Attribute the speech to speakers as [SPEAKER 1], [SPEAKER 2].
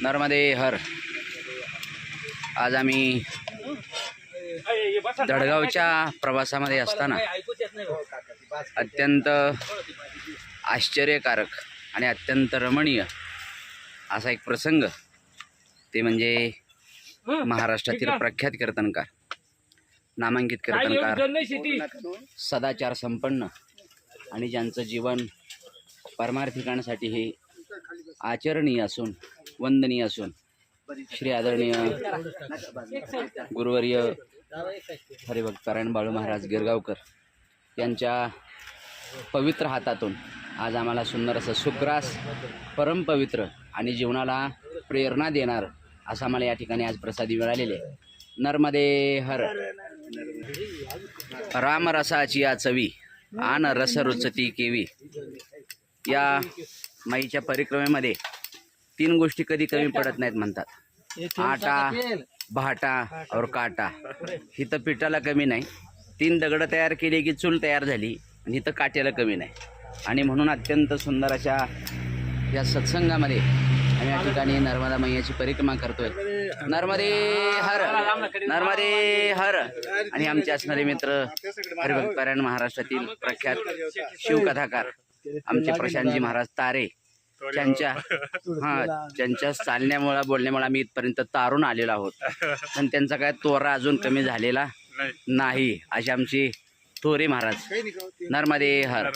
[SPEAKER 1] नर्मदे हर. आज आम्ही दडगावच्या प्रवासामध्ये असताना अत्यंत आश्चर्यकारक आणि अत्यंत रमणीय असा एक प्रसंग, ते म्हणजे महाराष्ट्रातील प्रख्यात कीर्तनकार, नामांकित कीर्तनकार, सदाचार संपन्न आणि ज्यांचं जीवन परमार्थिकांसाठी हे आचरणीय असून वंदनीय असून श्री आदरणीय गुरुवर्य हरिभक्त पारायण बाळू महाराज गिरगावकर यांच्या पवित्र हातातून आज आम्हाला सुंदर असं सुग्रास, परमपवित्र आणि जीवनाला प्रेरणा देणार असं आम्हाला या ठिकाणी आज प्रसादी मिळालेले. नर्मदे हर. रामरसाची या चवी आन रस रुचती केवी. या माईच्या परिक्रमेमध्ये 3 गोष्टी कधी कमी पडत नाहीत म्हणतात. आटा, भाटा और काटा. हिथं पिठाला कमी नाही. 3 दगड तयार केली की चूल तयार झाली आणि हिथं काट्याला कमी नाही. आणि म्हणून अत्यंत सुंदर अशा या सत्संगामध्ये आम्ही या ठिकाणी नर्मदा मैयाची परिक्रमा करतोय. नर्मदे हर, नर्मदे हर. आणि आमचे असणारे मित्र हरिभक्त पारायण महाराष्ट्रातील प्रख्यात शिवकथाकार आमचे प्रशांतजी महाराज तारे, त्यांच्या चालण्यामुळे बोलण्यामुळे आम्ही इथपर्यंत तारून आलेलो आहोत. पण त्यांचा काय तोरा अजून कमी झालेला नाही. अशी आमची थोरे महाराज. नर्मदे हर.